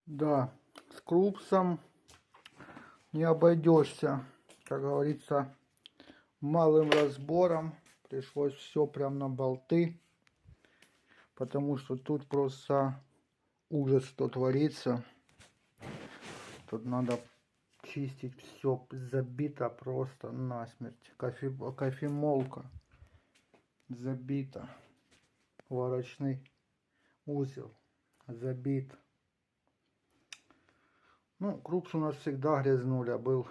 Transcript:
Да, с крупсом не обойдешься, как говорится, малым разбором. Пришлось все прям на болты, потому что тут просто ужас, что творится. Тут надо чистить, все забито просто насмерть. Кофемолка забита, варочный узел забит. Ну, крупс у нас всегда грязнуля был.